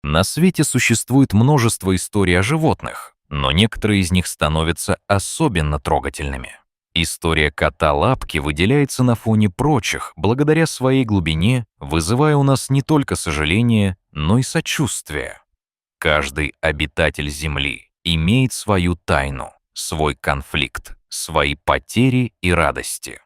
На свете существует множество историй о животных, но некоторые из них становятся особенно трогательными. История кота Лапки выделяется на фоне прочих благодаря своей глубине, вызывая у нас не только сожаление, но и сочувствие. Каждый обитатель Земли имеет свою тайну, свой конфликт, свои потери и радости.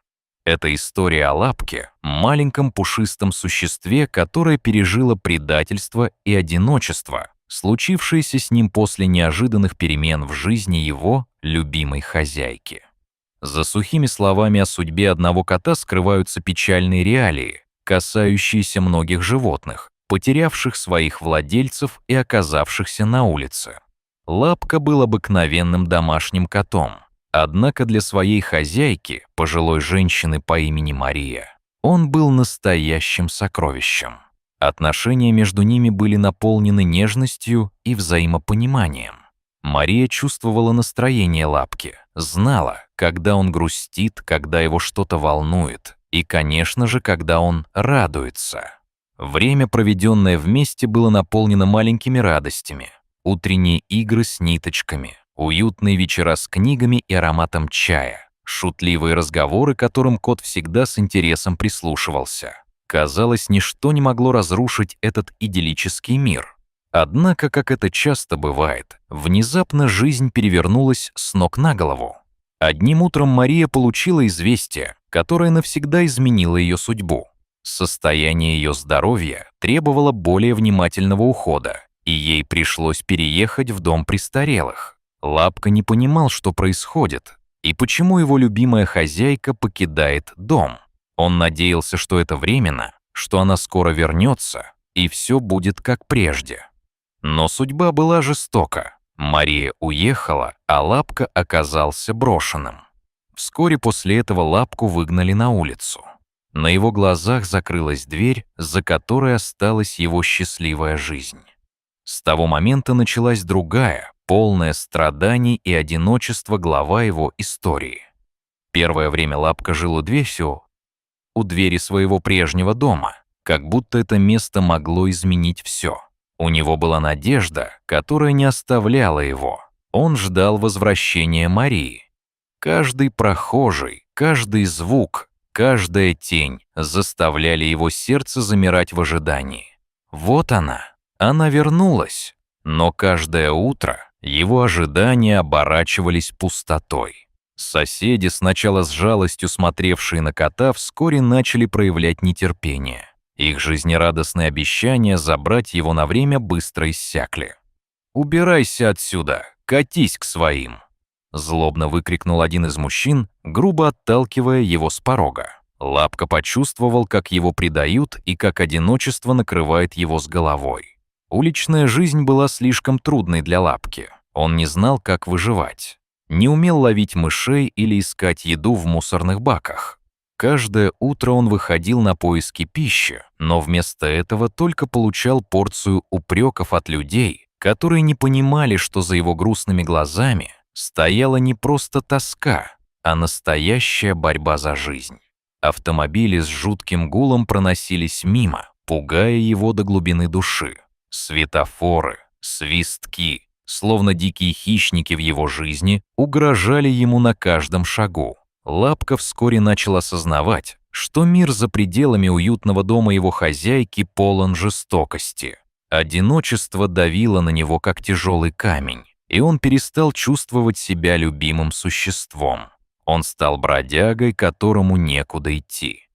Это история о Лапке, маленьком пушистом существе, которое пережило предательство и одиночество, случившееся с ним после неожиданных перемен в жизни его любимой хозяйки. За сухими словами о судьбе одного кота скрываются печальные реалии, касающиеся многих животных, потерявших своих владельцев и оказавшихся на улице. Лапка был обыкновенным домашним котом. Однако для своей хозяйки, пожилой женщины по имени Мария, он был настоящим сокровищем. Отношения между ними были наполнены нежностью и взаимопониманием. Мария чувствовала настроение Лапки, знала, когда он грустит, когда его что-то волнует, и, конечно же, когда он радуется. Время, проведенное вместе, было наполнено маленькими радостями. Утренние игры с ниточками, уютные вечера с книгами и ароматом чая, шутливые разговоры, к которым кот всегда с интересом прислушивался. Казалось, ничто не могло разрушить этот идиллический мир. Однако, как это часто бывает, внезапно жизнь перевернулась с ног на голову. Одним утром Мария получила известие, которое навсегда изменило ее судьбу. Состояние ее здоровья требовало более внимательного ухода, и ей пришлось переехать в дом престарелых. Лапка не понимал, что происходит, и почему его любимая хозяйка покидает дом. Он надеялся, что это временно, что она скоро вернется, и все будет как прежде. Но судьба была жестока. Мария уехала, а Лапка оказался брошенным. Вскоре после этого Лапку выгнали на улицу. На его глазах закрылась дверь, за которой осталась его счастливая жизнь. С того момента началась другая, полная страданий и одиночества глава его истории. Первое время Лапка жил у двери своего прежнего дома, как будто это место могло изменить все. У него была надежда, которая не оставляла его. Он ждал возвращения Марии. Каждый прохожий, каждый звук, каждая тень заставляли его сердце замирать в ожидании. Вот она вернулась, но каждое утро его ожидания оборачивались пустотой. Соседи, сначала с жалостью смотревшие на кота, вскоре начали проявлять нетерпение. Их жизнерадостные обещания забрать его на время быстро иссякли. «Убирайся отсюда, катись к своим!» Злобно выкрикнул один из мужчин, грубо отталкивая его с порога. Лапка почувствовал, как его предают и как одиночество накрывает его с головой. Уличная жизнь была слишком трудной для Лапки. Он не знал, как выживать. Не умел ловить мышей или искать еду в мусорных баках. Каждое утро он выходил на поиски пищи, но вместо этого только получал порцию упреков от людей, которые не понимали, что за его грустными глазами стояла не просто тоска, а настоящая борьба за жизнь. Автомобили с жутким гулом проносились мимо, пугая его до глубины души. Светофоры, свистки, словно дикие хищники в его жизни, угрожали ему на каждом шагу. Лапка вскоре начал осознавать, что мир за пределами уютного дома его хозяйки полон жестокости. Одиночество давило на него, как тяжелый камень, и он перестал чувствовать себя любимым существом. Он стал бродягой, которому некуда идти.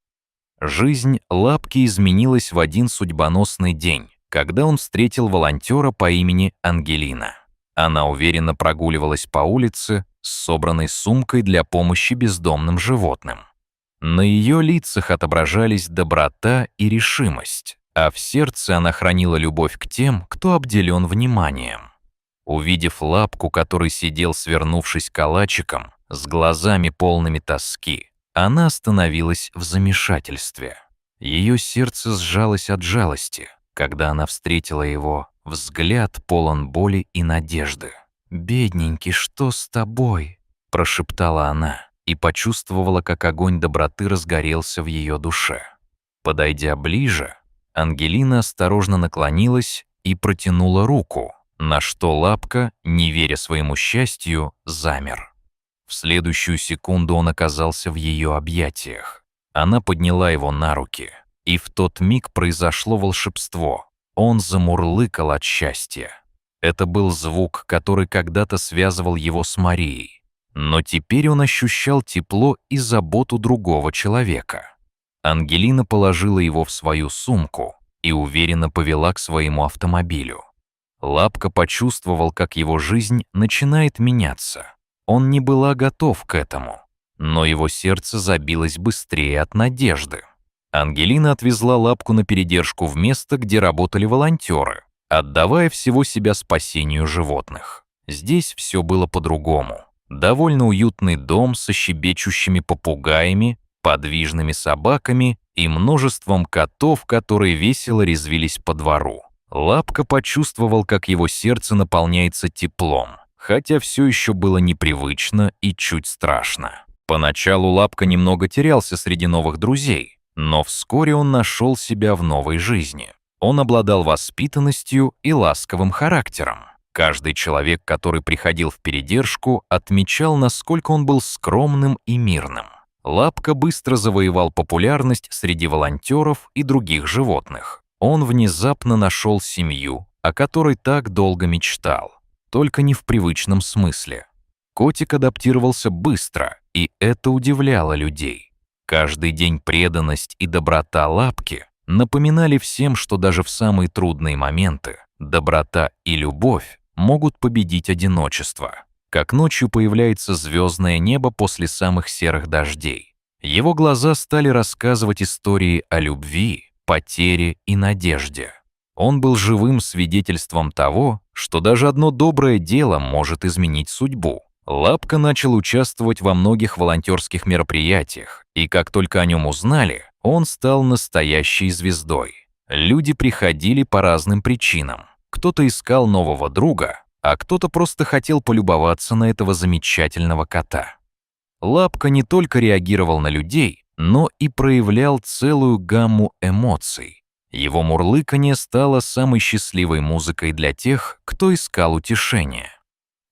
Жизнь Лапки изменилась в один судьбоносный день, когда он встретил волонтера по имени Ангелина. Она уверенно прогуливалась по улице с собранной сумкой для помощи бездомным животным. На ее лицах отображались доброта и решимость, а в сердце она хранила любовь к тем, кто обделен вниманием. Увидев Лапку, который сидел, свернувшись калачиком, с глазами полными тоски, она остановилась в замешательстве. Ее сердце сжалось от жалости, когда она встретила его взгляд, полон боли и надежды. «Бедненький, что с тобой?» – прошептала она и почувствовала, как огонь доброты разгорелся в ее душе. Подойдя ближе, Ангелина осторожно наклонилась и протянула руку, на что Лапка, не веря своему счастью, замер. В следующую секунду он оказался в ее объятиях. Она подняла его на руки, и в тот миг произошло волшебство. Он замурлыкал от счастья. Это был звук, который когда-то связывал его с Марией. Но теперь он ощущал тепло и заботу другого человека. Ангелина положила его в свою сумку и уверенно повела к своему автомобилю. Лапка почувствовал, как его жизнь начинает меняться. Он не был готов к этому, но его сердце забилось быстрее от надежды. Ангелина отвезла Лапку на передержку в место, где работали волонтеры, отдавая всего себя спасению животных. Здесь все было по-другому. Довольно уютный дом со щебечущими попугаями, подвижными собаками и множеством котов, которые весело резвились по двору. Лапка почувствовал, как его сердце наполняется теплом, хотя все еще было непривычно и чуть страшно. Поначалу Лапка немного терялся среди новых друзей, но вскоре он нашел себя в новой жизни. Он обладал воспитанностью и ласковым характером. Каждый человек, который приходил в передержку, отмечал, насколько он был скромным и мирным. Лапка быстро завоевал популярность среди волонтеров и других животных. Он внезапно нашел семью, о которой так долго мечтал, только не в привычном смысле. Котик адаптировался быстро, и это удивляло людей. Каждый день преданность и доброта Лапки напоминали всем, что даже в самые трудные моменты доброта и любовь могут победить одиночество. Как ночью появляется звездное небо после самых серых дождей. Его глаза стали рассказывать истории о любви, потере и надежде. Он был живым свидетельством того, что даже одно доброе дело может изменить судьбу. Лапка начал участвовать во многих волонтерских мероприятиях, и как только о нем узнали, он стал настоящей звездой. Люди приходили по разным причинам. Кто-то искал нового друга, а кто-то просто хотел полюбоваться на этого замечательного кота. Лапка не только реагировал на людей, но и проявлял целую гамму эмоций. Его мурлыканье стало самой счастливой музыкой для тех, кто искал утешения.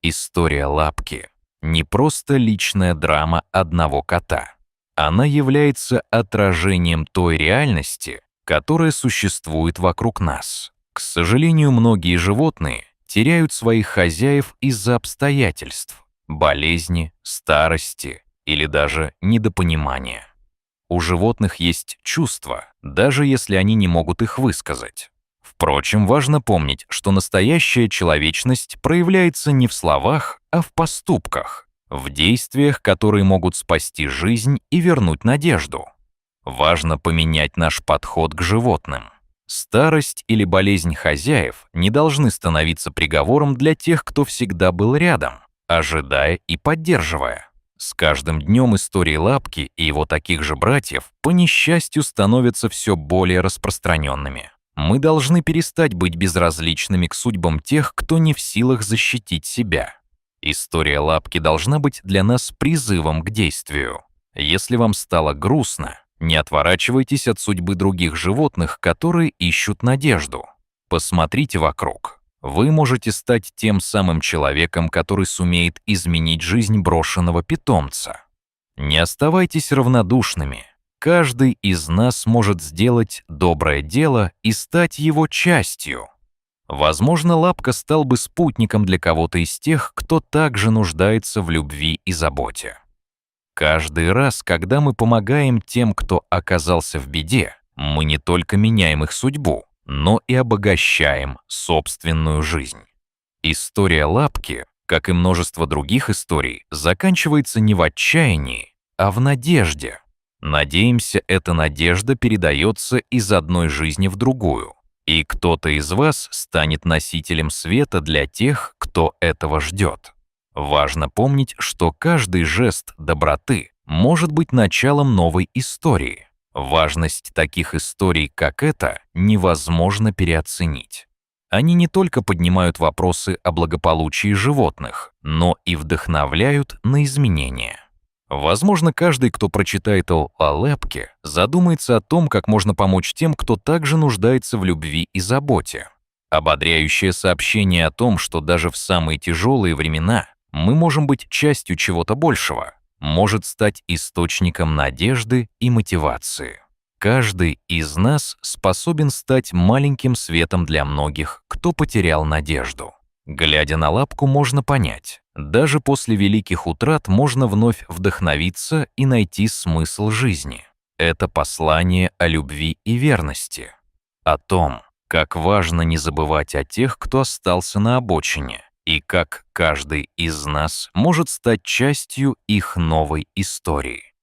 История Лапки — не просто личная драма одного кота. Она является отражением той реальности, которая существует вокруг нас. К сожалению, многие животные теряют своих хозяев из-за обстоятельств, болезни, старости или даже недопонимания. У животных есть чувства, даже если они не могут их высказать. Впрочем, важно помнить, что настоящая человечность проявляется не в словах, а в поступках, в действиях, которые могут спасти жизнь и вернуть надежду. Важно поменять наш подход к животным. Старость или болезнь хозяев не должны становиться приговором для тех, кто всегда был рядом, ожидая и поддерживая. С каждым днем истории Лапки и его таких же братьев, по несчастью, становятся все более распространенными. Мы должны перестать быть безразличными к судьбам тех, кто не в силах защитить себя. История Лапки должна быть для нас призывом к действию. Если вам стало грустно, не отворачивайтесь от судьбы других животных, которые ищут надежду. Посмотрите вокруг. Вы можете стать тем самым человеком, который сумеет изменить жизнь брошенного питомца. Не оставайтесь равнодушными. Каждый из нас может сделать доброе дело и стать его частью. Возможно, Лапка стал бы спутником для кого-то из тех, кто также нуждается в любви и заботе. Каждый раз, когда мы помогаем тем, кто оказался в беде, мы не только меняем их судьбу, но и обогащаем собственную жизнь. История Лапки, как и множество других историй, заканчивается не в отчаянии, а в надежде. Надеемся, эта надежда передается из одной жизни в другую, и кто-то из вас станет носителем света для тех, кто этого ждет. Важно помнить, что каждый жест доброты может быть началом новой истории. Важность таких историй, как эта, невозможно переоценить. Они не только поднимают вопросы о благополучии животных, но и вдохновляют на изменения. Возможно, каждый, кто прочитает о Лапке, задумается о том, как можно помочь тем, кто также нуждается в любви и заботе. Ободряющее сообщение о том, что даже в самые тяжелые времена мы можем быть частью чего-то большего, может стать источником надежды и мотивации. Каждый из нас способен стать маленьким светом для многих, кто потерял надежду. Глядя на Лапку, можно понять, даже после великих утрат можно вновь вдохновиться и найти смысл жизни. Это послание о любви и верности, о том, как важно не забывать о тех, кто остался на обочине, и как каждый из нас может стать частью их новой истории.